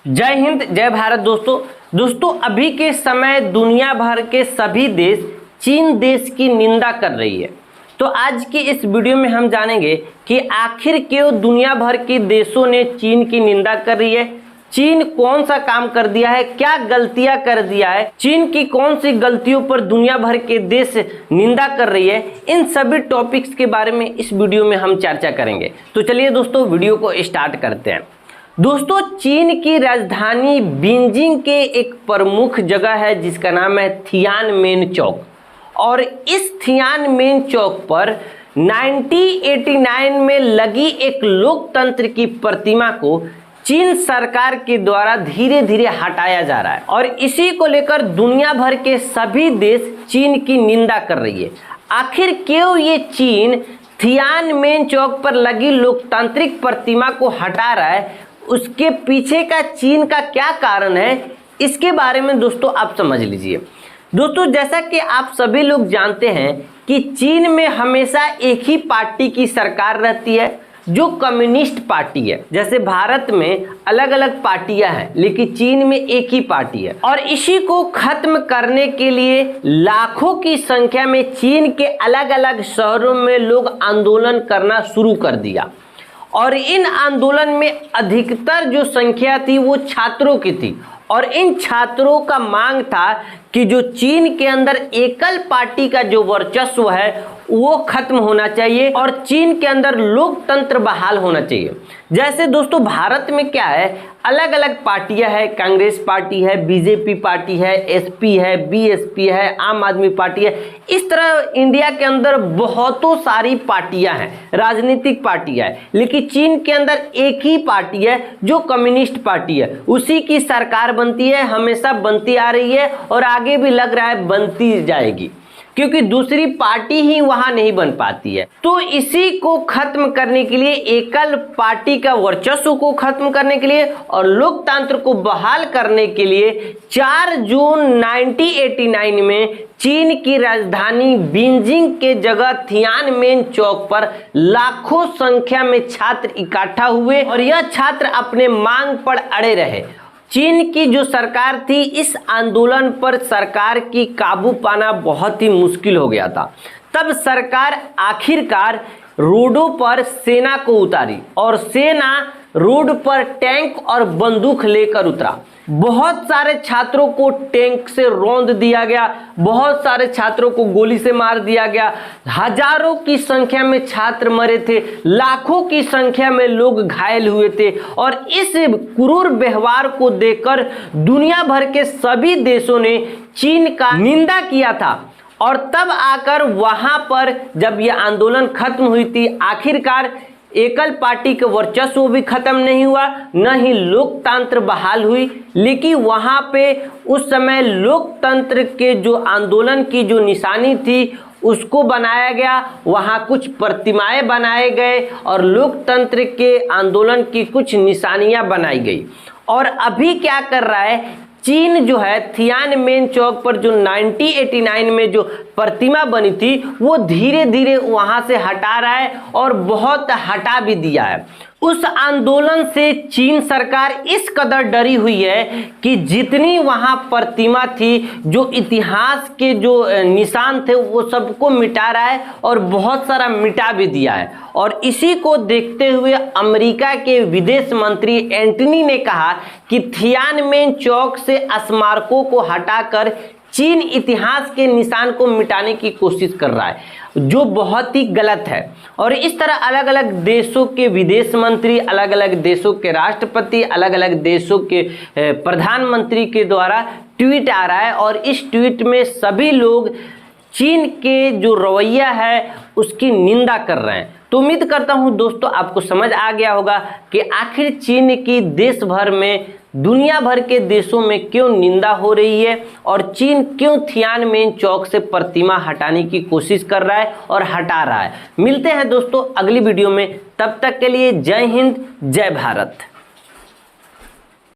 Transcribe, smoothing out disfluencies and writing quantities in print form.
जय हिंद जय भारत। दोस्तों अभी के समय दुनिया भर के सभी देश चीन देश की निंदा कर रही है। तो आज की इस वीडियो में हम जानेंगे कि आखिर क्यों दुनिया भर के देशों ने चीन की निंदा कर रही है, चीन कौन सा काम कर दिया है, क्या गलतियां कर दिया है, चीन की कौन सी गलतियों पर दुनिया भर के देश निंदा कर रही है। इन सभी टॉपिक्स के बारे में इस वीडियो में हम चर्चा करेंगे। तो चलिए दोस्तों वीडियो को स्टार्ट करते हैं। दोस्तों चीन की राजधानी बीजिंग के एक प्रमुख जगह है जिसका नाम है थियानमेन चौक, और इस थियानमेन चौक पर 1989 में लगी एक लोकतंत्र की प्रतिमा को चीन सरकार के द्वारा धीरे धीरे हटाया जा रहा है, और इसी को लेकर दुनिया भर के सभी देश चीन की निंदा कर रही है। आखिर क्यों ये चीन थियानमेन चौक पर लगी लोकतांत्रिक प्रतिमा को हटा रहा है, उसके पीछे का चीन का क्या कारण है, इसके बारे में दोस्तों आप समझ लीजिए। दोस्तों जैसा कि आप सभी लोग जानते हैं कि चीन में हमेशा एक ही पार्टी की सरकार रहती है जो कम्युनिस्ट पार्टी है। जैसे भारत में अलग अलग पार्टियां हैं लेकिन चीन में एक ही पार्टी है, और इसी को खत्म करने के लिए लाखों की संख्या में चीन के अलग अलग शहरों में लोग आंदोलन करना शुरू कर दिया, और इन आंदोलन में अधिकतर जो संख्या थी वो छात्रों की थी, और इन छात्रों का मांग था कि जो चीन के अंदर एकल पार्टी का जो वर्चस्व है वो खत्म होना चाहिए और चीन के अंदर लोकतंत्र बहाल होना चाहिए। जैसे दोस्तों भारत में क्या है, अलग अलग पार्टियां हैं, कांग्रेस पार्टी है, बीजेपी पार्टी है, एसपी है, बीएसपी है, आम आदमी पार्टी है। इस तरह इंडिया के अंदर बहुतों सारी पार्टियां हैं, राजनीतिक पार्टियां हैं, लेकिन चीन के अंदर एक ही पार्टी है जो कम्युनिस्ट पार्टी है। उसी की सरकार बनती है, हमेशा बनती आ रही है और आगे भी लग रहा है बनती जाएगी, क्योंकि दूसरी पार्टी ही वहां नहीं बन पाती है। तो इसी को खत्म करने के लिए, एकल पार्टी का वर्चस्व को खत्म करने के लिए और लोकतंत्र को बहाल करने के लिए 4 जून 1989 में चीन की राजधानी बीजिंग के जगह थियानमेन चौक पर लाखों संख्या में छात्र इकट्ठा हुए, और यह छात्र अपने मांग पर अड़े रहे। चीन की जो सरकार थी, इस आंदोलन पर सरकार की काबू पाना बहुत ही मुश्किल हो गया था। तब सरकार आखिरकार रोडों पर सेना को उतारी, और सेना रोड पर टैंक और बंदूक लेकर उतरा। बहुत सारे छात्रों को टैंक से रौंद दिया गया, बहुत सारे छात्रों को गोली से मार दिया गया, हजारों की संख्या में छात्र मरे थे, लाखों की संख्या में लोग घायल हुए थे, और इस क्रूर व्यवहार को देखकर दुनिया भर के सभी देशों ने चीन का निंदा किया था। और तब आकर वहां पर जब यह आंदोलन खत्म हुई थी, आखिरकार एकल पार्टी का वर्चस्व भी खत्म नहीं हुआ, न ही लोकतंत्र बहाल हुई, लेकिन वहां पे उस समय लोकतंत्र के जो आंदोलन की जो निशानी थी उसको बनाया गया, वहां कुछ प्रतिमाएं बनाए गए और लोकतंत्र के आंदोलन की कुछ निशानियां बनाई गई। और अभी क्या कर रहा है, चीन जो है थियानमेन चौक पर जो 1989 में जो प्रतिमा बनी थी वो धीरे धीरे वहां से हटा रहा है, और बहुत हटा भी दिया है। उस आंदोलन से चीन सरकार इस कदर डरी हुई है कि जितनी वहां प्रतिमा थी, जो इतिहास के जो निशान थे, वो सबको मिटा रहा है, और बहुत सारा मिटा भी दिया है। और इसी को देखते हुए अमेरिका के विदेश मंत्री एंटनी ने कहा कि थियानमेन चौक से स्मारकों को हटाकर चीन इतिहास के निशान को मिटाने की कोशिश कर रहा है, जो बहुत ही गलत है। और इस तरह अलग अलग देशों के विदेश मंत्री, अलग अलग देशों के राष्ट्रपति, अलग अलग देशों के प्रधानमंत्री के द्वारा ट्वीट आ रहा है, और इस ट्वीट में सभी लोग चीन के जो रवैया है उसकी निंदा कर रहे हैं। तो उम्मीद करता हूं दोस्तों आपको समझ आ गया होगा कि आखिर चीन की देश भर में, दुनिया भर के देशों में क्यों निंदा हो रही है, और चीन क्यों थियानमेन चौक से प्रतिमा हटाने की कोशिश कर रहा है और हटा रहा है। मिलते हैं दोस्तों अगली वीडियो में, तब तक के लिए जय हिंद जय भारत।